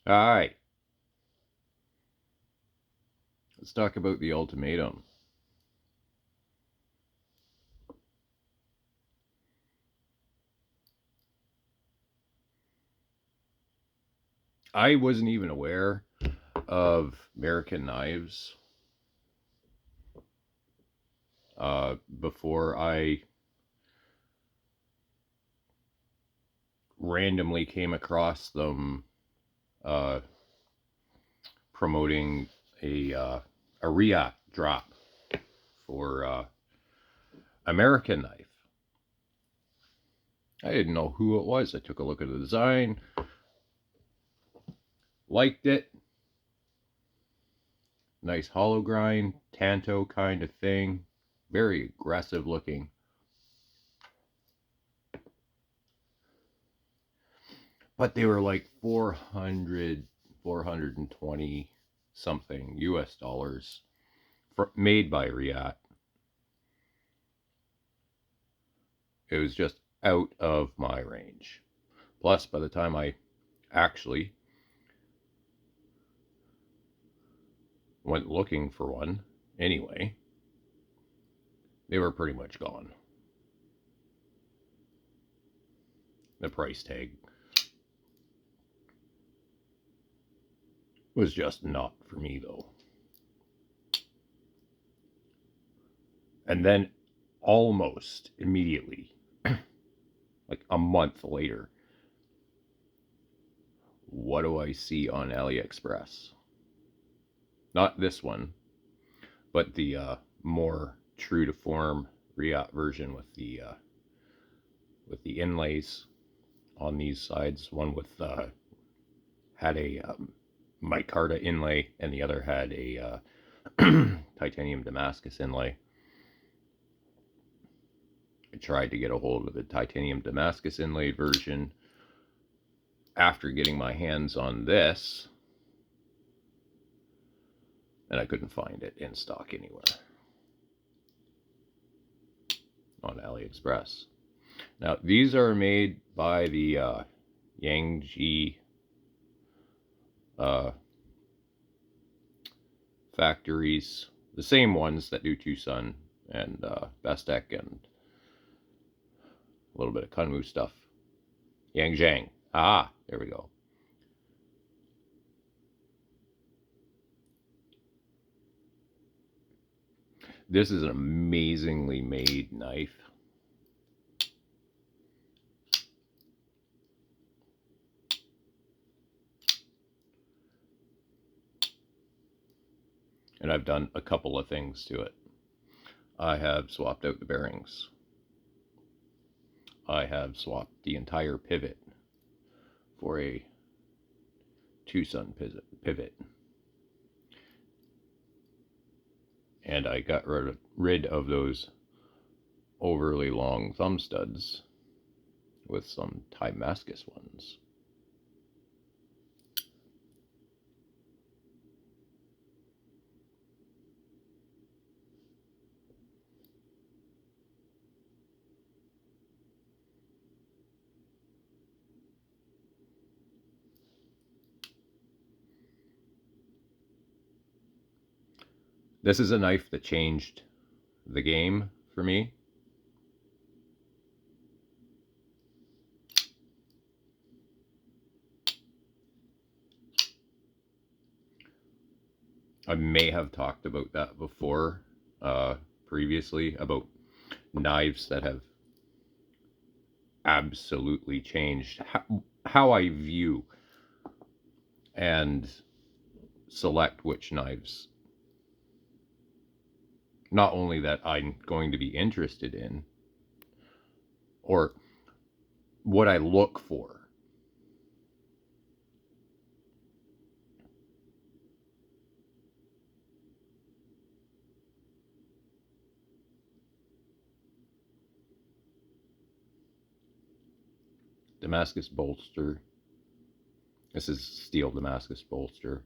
All right, let's talk about the Ultimatum. I wasn't even aware of American knives before I randomly came across them uh, promoting a Riot drop for American knife. I didn't know who it was. I took a look at the design, liked it. Nice hollow grind, tanto kind of thing. Very aggressive looking. But they were like 420 something US dollars made by Riot. It was just out of my range. Plus, by the time I actually went looking for one, anyway, they were pretty much gone. The price tag was just not for me, though. And then almost immediately, like a month later, what do I see on AliExpress? Not this one, but the more true to form Riot version with the inlays on these sides. One with had a micarta inlay, and the other had a titanium Damascus inlay. I tried to get a hold of the titanium Damascus inlay version after getting my hands on this, and I couldn't find it in stock anywhere on AliExpress. Now, these are made by the YangJiang factories, the same ones that do Tucson and Bestec and a little bit of Kunmu stuff. YangJiang. Ah, there we go. This is an amazingly made knife. And I've done a couple of things to it. I have swapped out the bearings. I have swapped the entire pivot for a Tucson pivot. And I got rid of those overly long thumb studs with some Damascus ones. This is a knife that changed the game for me. I may have talked about that before, previously, about knives that have absolutely changed how I view and select which knives. Not only that I'm going to be interested in, or what I look for. Damascus bolster. This is steel Damascus bolster.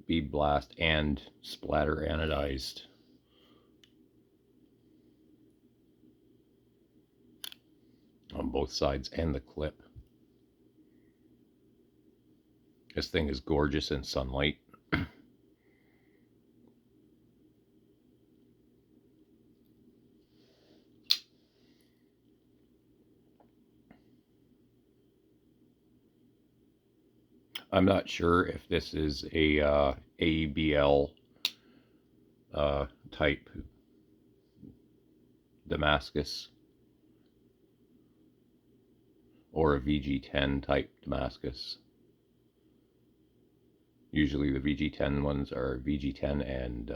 Bead blast and splatter anodized. on both sides and the clip. This thing is gorgeous in sunlight. I'm not sure if this is a ABL type Damascus or a VG10 type Damascus. Usually the VG10 ones are VG10 and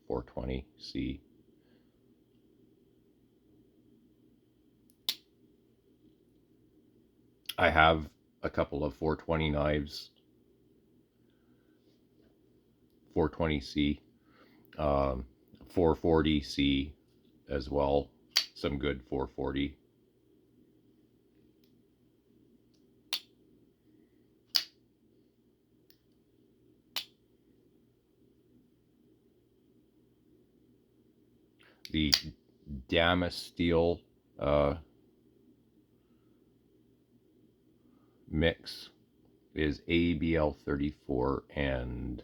420C. I have a couple of 420 knives, 420C, 440C as well, some good 440. The Damascus steel mix is ABL 34 and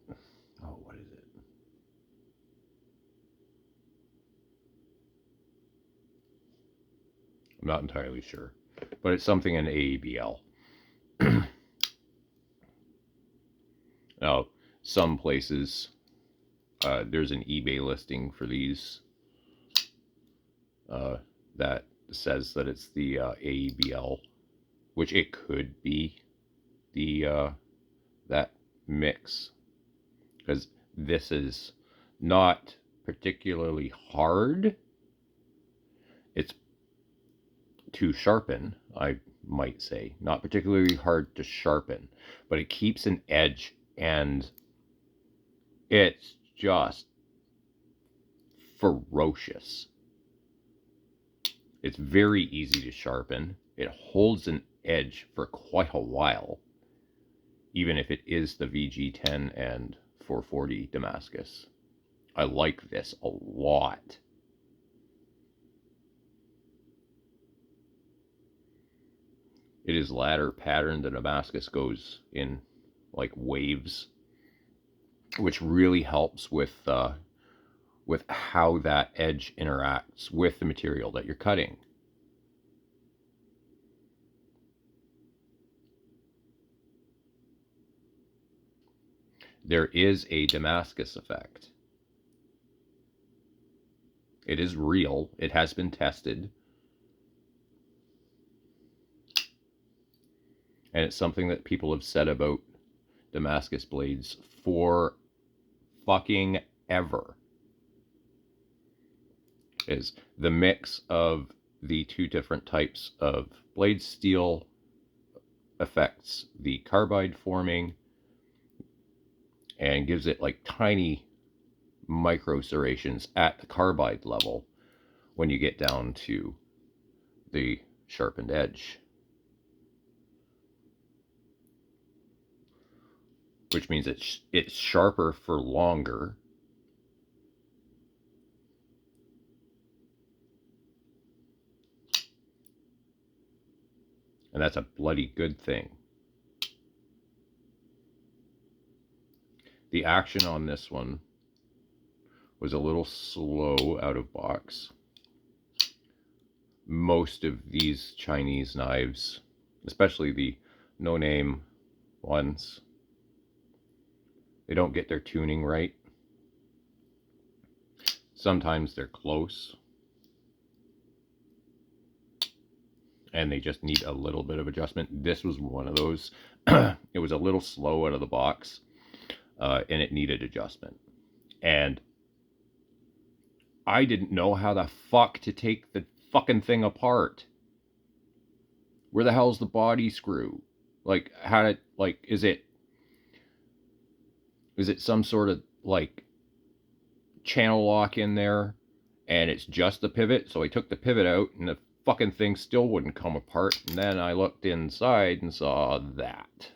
what is it? I'm not entirely sure, but it's something in ABL. Now, some places there's an eBay listing for these that says that it's the ABL, which it could be the that mix, because this is not particularly hard. It's to sharpen, I might say, not particularly hard to sharpen, but it keeps an edge, and it's just ferocious. It's very easy to sharpen. It holds an edge for quite a while, even if it is the VG10 and 440 Damascus. I like this a lot. It is ladder pattern. The Damascus goes in like waves, which really helps with how that edge interacts with the material that you're cutting. There is a Damascus effect. It is real. It has been tested. And it's something that people have said about Damascus blades for fucking ever. Is the mix of the two different types of blade steel affects the carbide forming and gives it like tiny micro serrations at the carbide level when you get down to the sharpened edge, which means it's sharper for longer. And that's a bloody good thing. The action on this one was a little slow out of box. Most of these Chinese knives, especially the no-name ones, they don't get their tuning right. Sometimes they're close, and they just need a little bit of adjustment. This was one of those. It was a little slow out of the box, and it needed adjustment. And I didn't know how the fuck to take the fucking thing apart. Where the hell's the body screw? Like, how to, like, is it some sort of, like, channel lock in there, and it's just the pivot? So I took the pivot out, and the fucking thing still wouldn't come apart. And then I looked inside and saw that.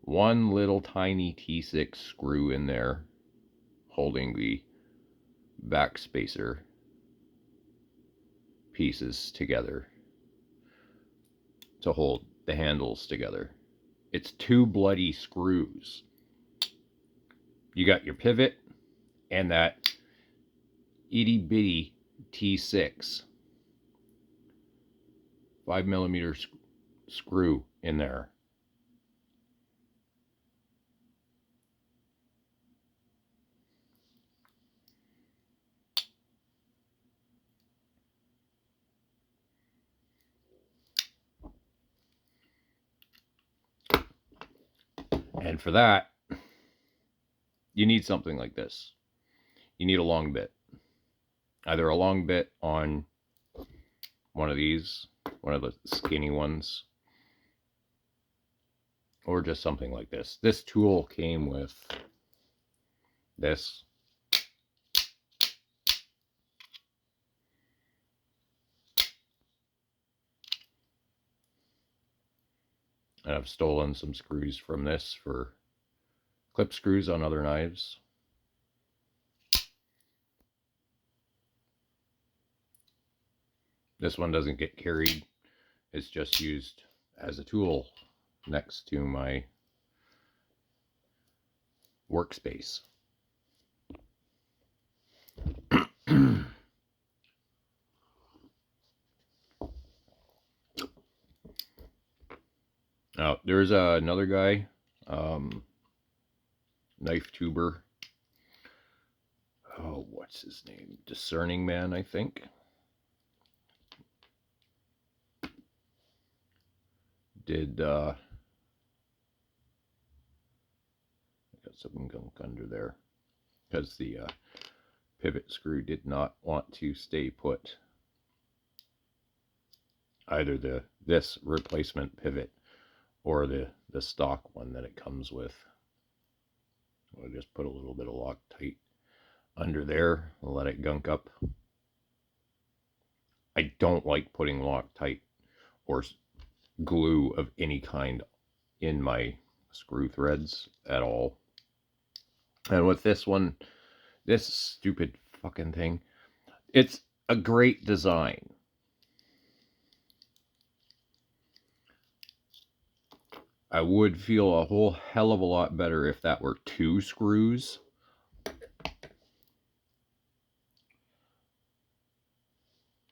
One little tiny T6 screw in there holding the backspacer pieces together to hold the handles together. It's 2 bloody screws. You got your pivot and that itty bitty T6 5mm screw in there. And for that, you need something like this. You need a long bit. Either a long bit on one of these, one of the skinny ones, or just something like this. This tool came with this. And I've stolen some screws from this for clip screws on other knives. This one doesn't get carried. It's just used as a tool next to my workspace. Now, there's another guy, knife tuber. Oh, what's his name? Discerning Man, I think. Did I got some gunk under there because the pivot screw did not want to stay put. Either this replacement pivot or the stock one that it comes with. I'll just put a little bit of Loctite under there and let it gunk up. I don't like putting Loctite or glue of any kind in my screw threads at all. And with this one, this stupid fucking thing, it's a great design. I would feel a whole hell of a lot better if that were 2 screws.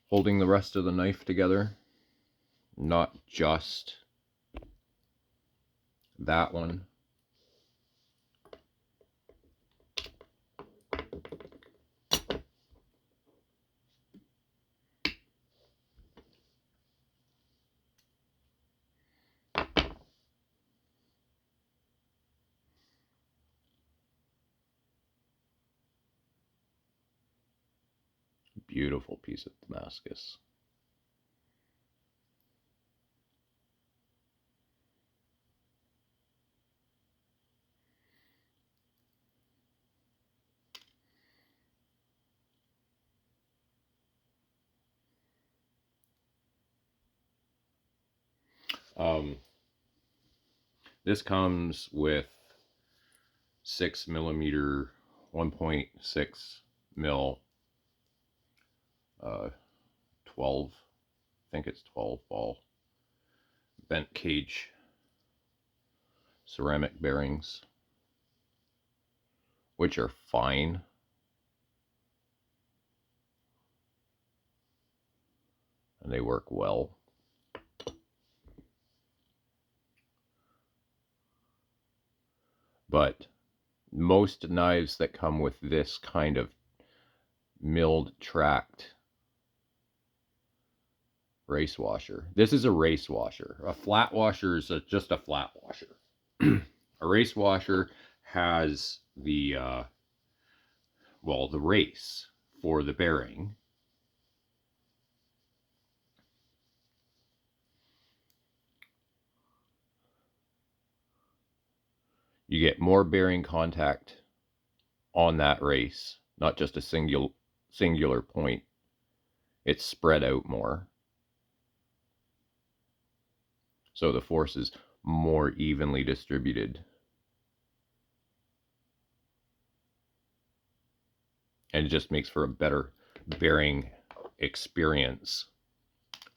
Holding the rest of the knife together, not just that one. Beautiful piece of Damascus. This comes with 6mm, 1.6 mil, 12, I think it's 12 ball bent cage ceramic bearings, which are fine. And they work well. But most knives that come with this kind of milled tracked race washer. This is a race washer. A flat washer is just a flat washer. A race washer has the the race for the bearing. You get more bearing contact on that race, not just a singular point. It's spread out more. So the force is more evenly distributed. and it just makes for a better bearing experience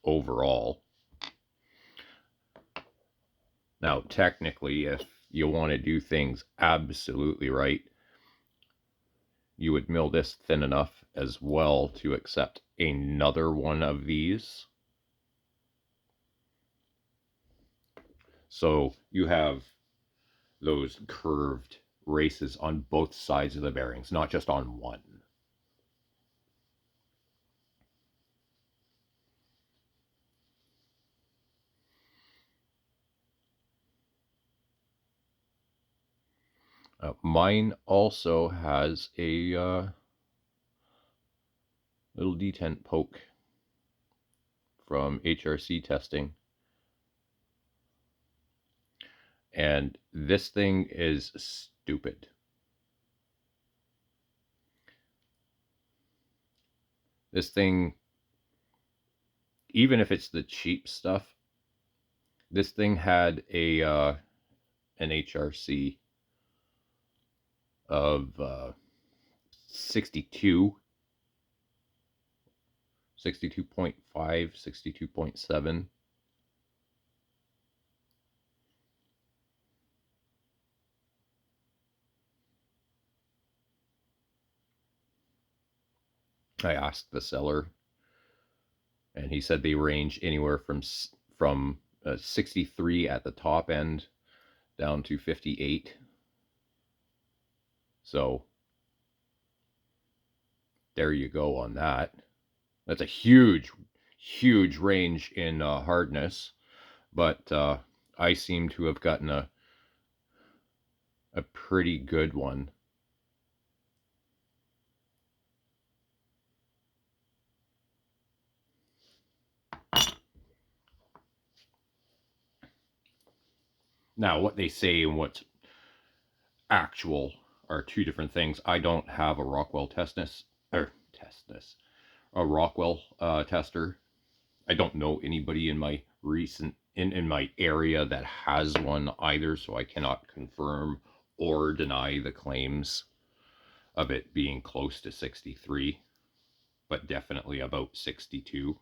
overall. Now, technically, if you want to do things absolutely right, you would mill this thin enough as well to accept another one of these. So you have those curved races on both sides of the bearings, not just on one. Mine also has a little detent poke from HRC testing. And this thing is stupid. This thing, even if it's the cheap stuff, this thing had a an HRC of 62, 62.5, 62.7. I asked the seller, and he said they range anywhere from 63 at the top end down to 58. So there you go on that. That's a huge range in hardness, but I seem to have gotten a pretty good one. Now, what they say and what's actual are two different things. I don't have a Rockwell a Rockwell tester. I don't know anybody in my in my area that has one either, so I cannot confirm or deny the claims of it being close to 63, but definitely about 62.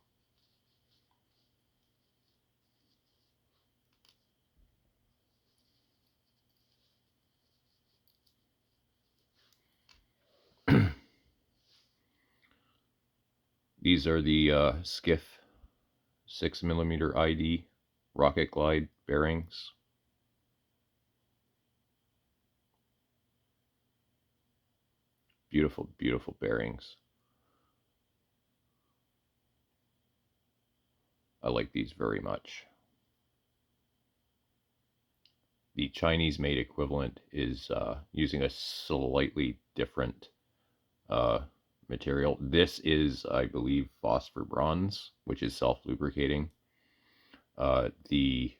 These are the Skiff 6mm ID Rocket Glide bearings. Beautiful, beautiful bearings. I like these very much. The Chinese made equivalent is using a slightly different material. This is, I believe, phosphor bronze, which is self-lubricating. The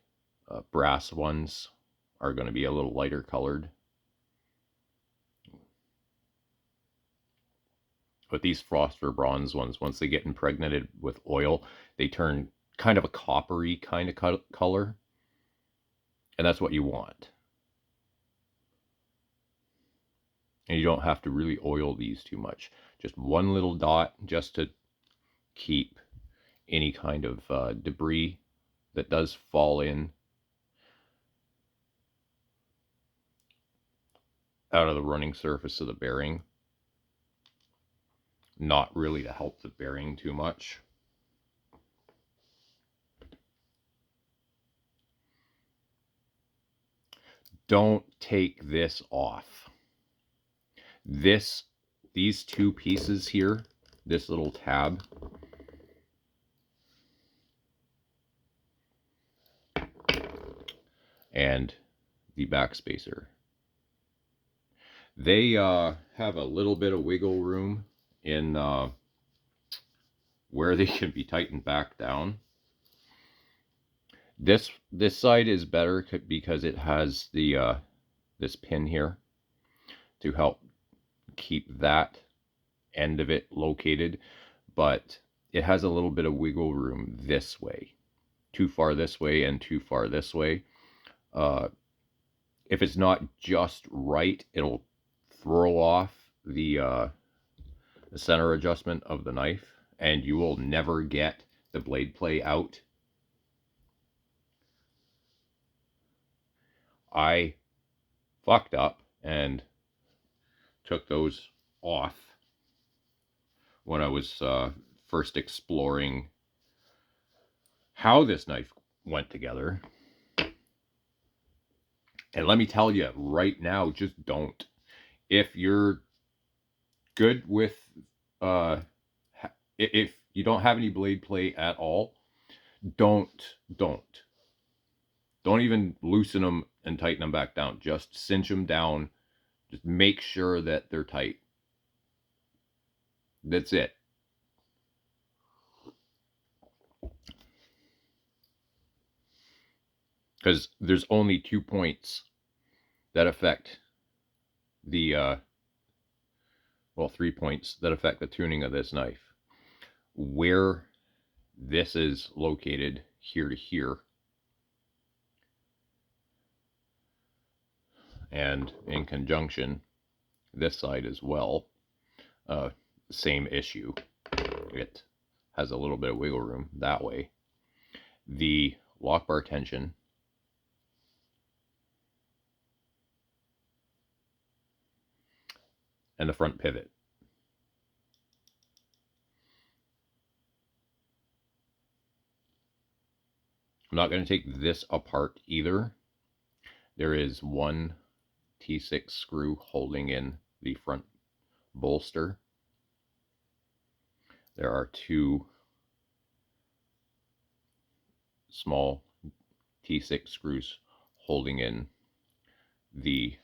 brass ones are going to be a little lighter colored. But these phosphor bronze ones, once they get impregnated with oil, they turn kind of a coppery kind of color. And that's what you want. And you don't have to really oil these too much. Just one little dot just to keep any kind of debris that does fall in out of the running surface of the bearing. Not really to help the bearing too much. Don't take this off. These two pieces here, this little tab, and the backspacer, they have a little bit of wiggle room in where they can be tightened back down. This side is better because it has the this pin here to help keep that end of it located, but it has a little bit of wiggle room this way, too far this way and too far this way. If it's not just right, it'll throw off the the center adjustment of the knife, and you will never get the blade play out. I fucked up and took those off when I was first exploring how this knife went together. And let me tell you right now, just don't. If you're good with, if you don't have any blade play at all, don't even loosen them and tighten them back down. Just cinch them down. Just make sure that they're tight. That's it. Because there's only 2 points that affect the, well, 3 points that affect the tuning of this knife. Where this is located, here to here, and in conjunction, this side as well, same issue. It has a little bit of wiggle room that way. The lock bar tension and the front pivot. I'm not going to take this apart either. There is one T6 screw holding in the front bolster. There are 2 small T6 screws holding in the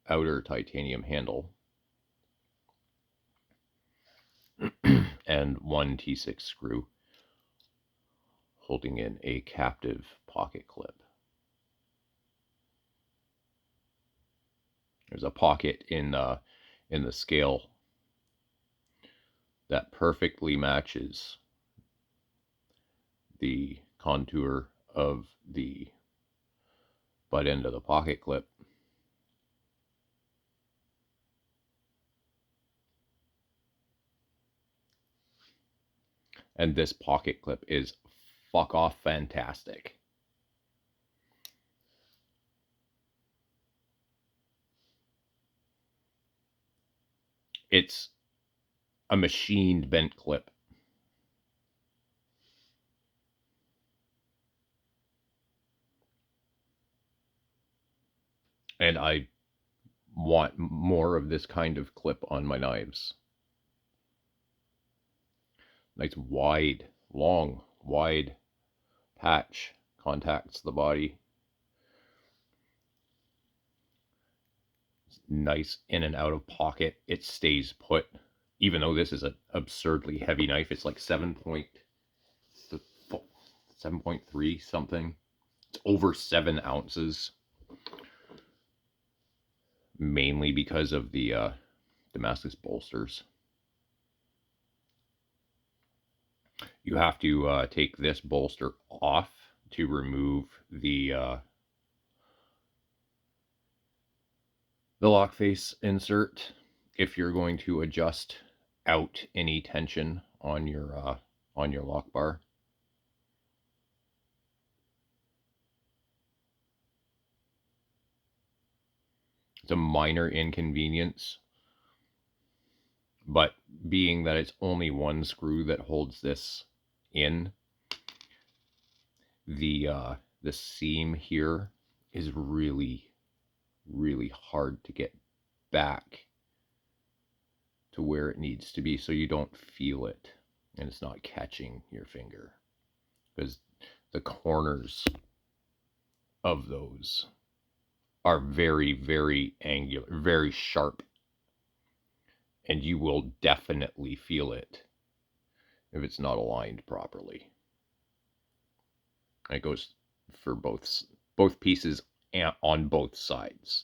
outer titanium handle, and 1 T6 screw holding in a captive pocket clip. There's a pocket in the scale that perfectly matches the contour of the butt end of the pocket clip. And this pocket clip is fuck off fantastic. It's a machined bent clip. And I want more of this kind of clip on my knives. Nice wide, long, wide patch contacts the body. Nice in and out of pocket. It stays put. Even though this is an absurdly heavy knife, it's like 7.3 something. It's over 7 ounces. Mainly because of the Damascus bolsters. You have to take this bolster off to remove the lock face insert if you're going to adjust out any tension on your lock bar. It's a minor inconvenience, but being that it's only 1 screw that holds this in, the seam here is really hard to get back to where it needs to be, so you don't feel it and it's not catching your finger, because the corners of those are very angular, very sharp, and you will definitely feel it if it's not aligned properly. It goes for both pieces and on both sides.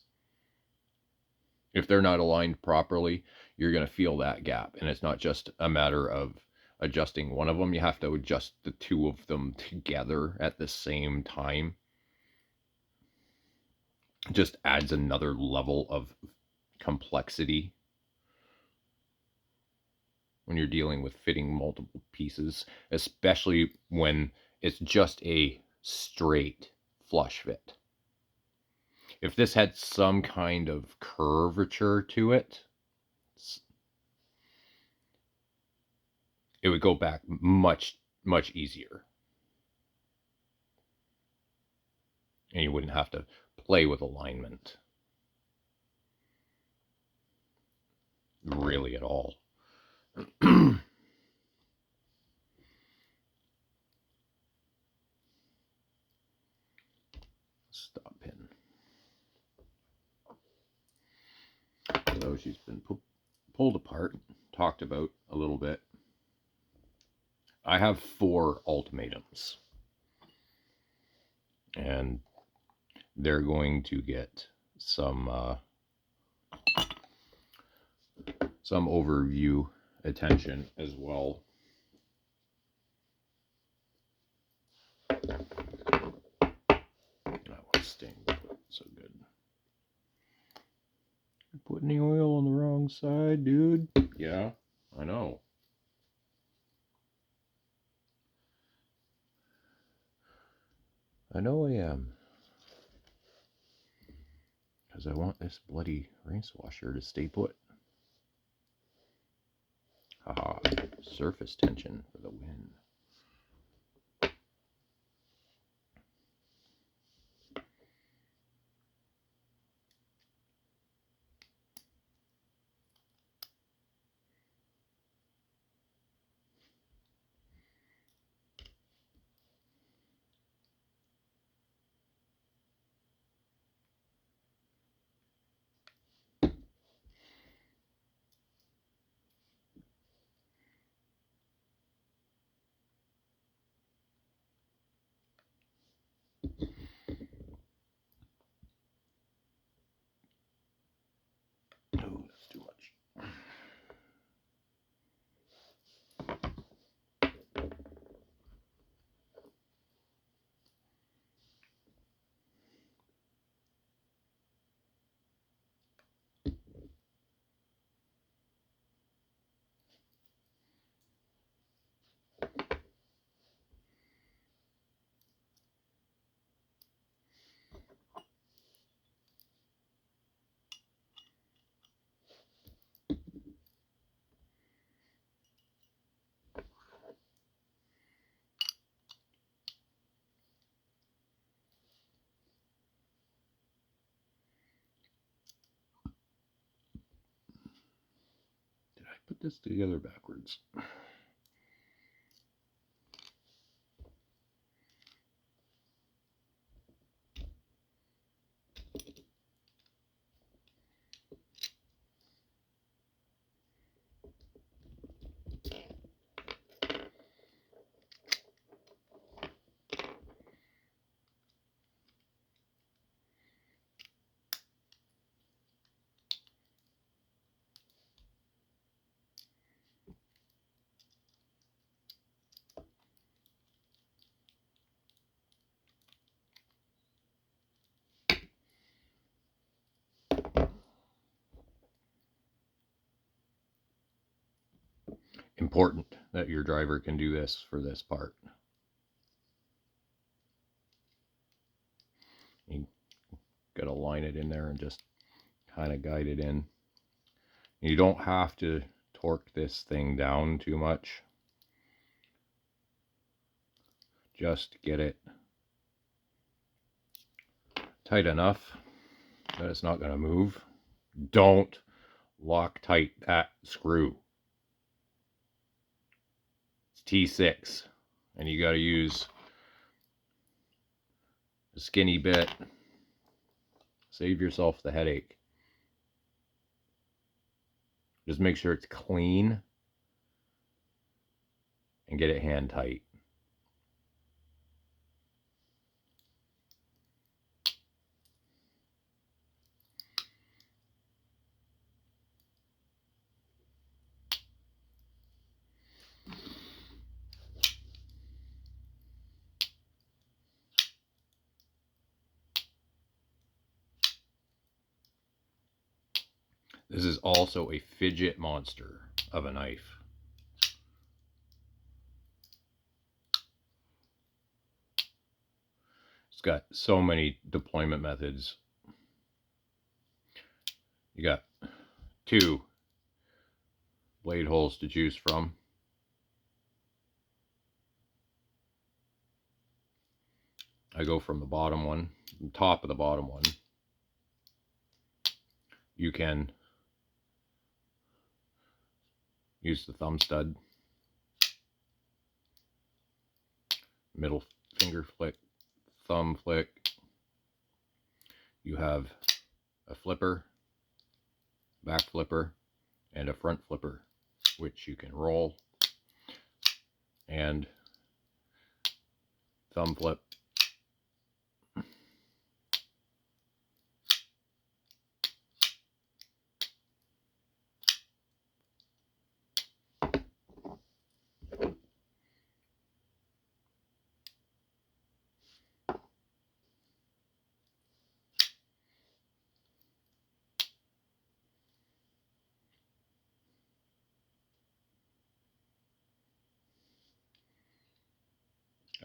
If they're not aligned properly, you're going to feel that gap, and it's not just a matter of adjusting one of them. You have to adjust the 2 of them together at the same time. It just adds another level of complexity. when you're dealing with fitting multiple pieces, especially when it's just a straight flush fit. If this had some kind of curvature to it, it would go back much easier. And you wouldn't have to play with alignment really at all. Stop pin. So she's been pulled apart, talked about a little bit. I have 4 ultimatums, and they're going to get some overview attention as well. That one sting, so good. You're putting the oil on the wrong side, dude. Yeah, I know. I know I am. Because I want this bloody rinse washer to stay put. Haha, surface tension for the win. Oh, that's too much. Did I put this together backwards? Important that your driver can do this for this part. You gotta line it in there and just kind of guide it in. You don't have to torque this thing down too much. Just get it tight enough that it's not going to move. Don't lock tight that screw. It's T6, and you got to use a skinny bit. Save yourself the headache. Just make sure it's clean and get it hand tight. This is also a fidget monster of a knife. It's got so many deployment methods. You got 2 blade holes to choose from. I go from the bottom one, the top of the bottom one. You can use the thumb stud, middle finger flick, thumb flick. You have a flipper, back flipper, and a front flipper, which you can roll and thumb flip.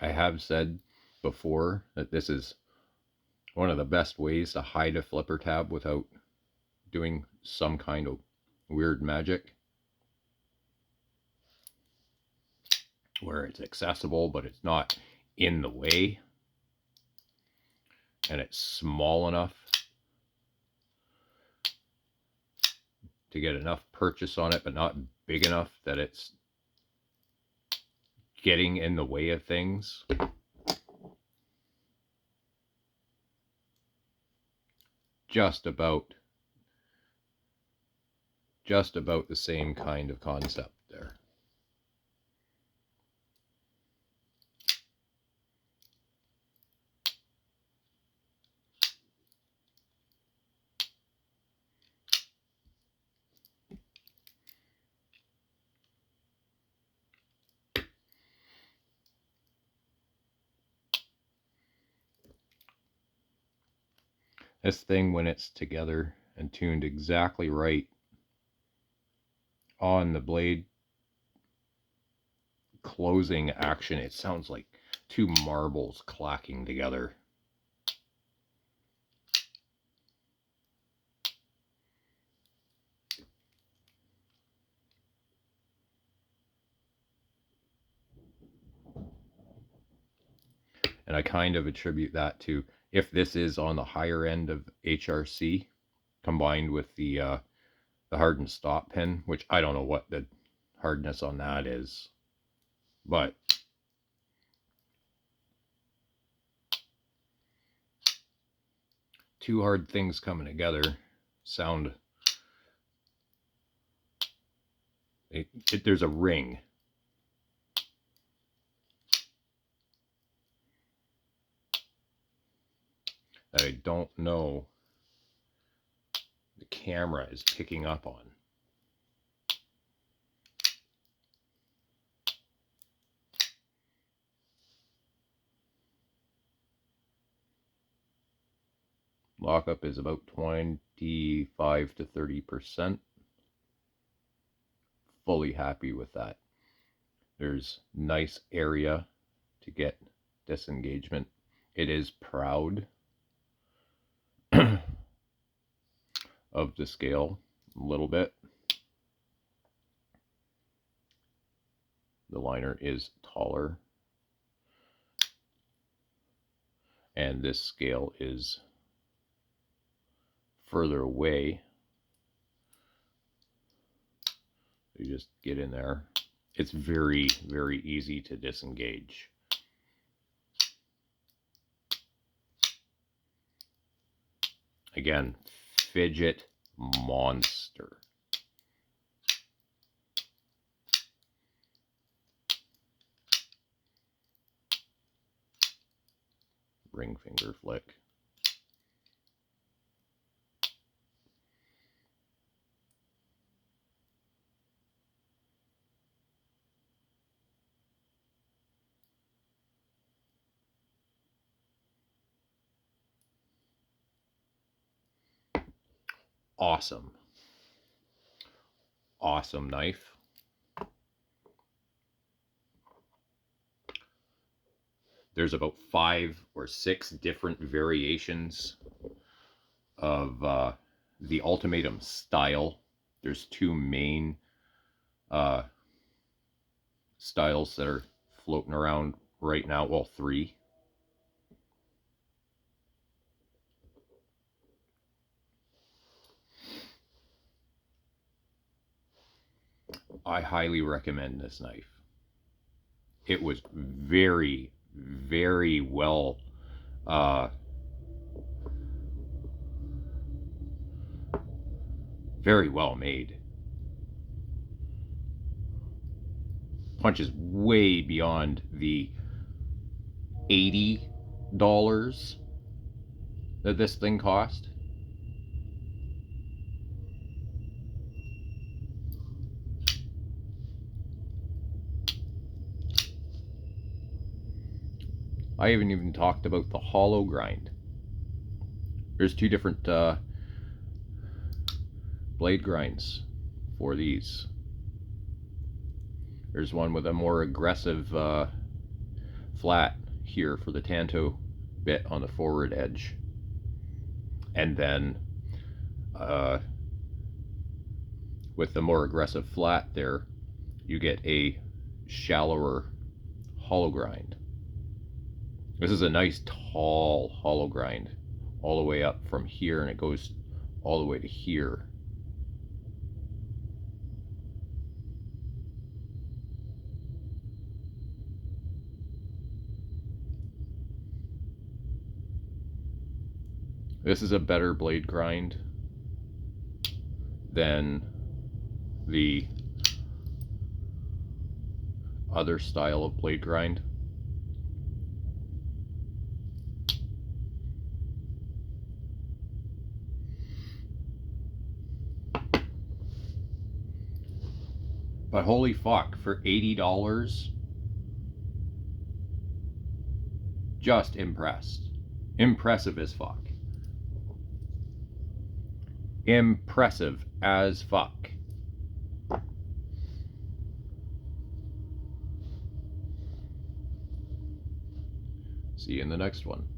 I have said before that this is one of the best ways to hide a flipper tab without doing some kind of weird magic, where it's accessible but it's not in the way, and it's small enough to get enough purchase on it but not big enough that it's getting in the way of things. Just about the same kind of concept there. This thing, when it's together and tuned exactly right on the blade closing action, it sounds like 2 marbles clacking together. And I kind of attribute that to, if this is on the higher end of HRC, combined with the hardened stop pin, which I don't know what the hardness on that is, but two hard things coming together sound, there's a ring. That I don't know the camera is picking up on. Lockup is about 25 to 30%. Fully happy with that. There's nice area to get disengagement. It is proud of the scale a little bit. The liner is taller, and this scale is further away. You just get in there. It's very, very easy to disengage. Again, fidget monster. Ring finger flick. Awesome. Awesome knife. There's about 5 or 6 different variations of the Ultimatum style. There's 2 main styles that are floating around right now. Well, 3. I highly recommend this knife. It was very, very well made. Punches way beyond the $80 that this thing cost. I haven't even talked about the hollow grind. There's 2 different blade grinds for these. There's one with a more aggressive flat here for the tanto bit on the forward edge. And then with the more aggressive flat there, you get a shallower hollow grind. This is a nice tall hollow grind all the way up from here, and it goes all the way to here. This is a better blade grind than the other style of blade grind. But holy fuck, for $80, just impressed. Impressive as fuck. Impressive as fuck. See you in the next one.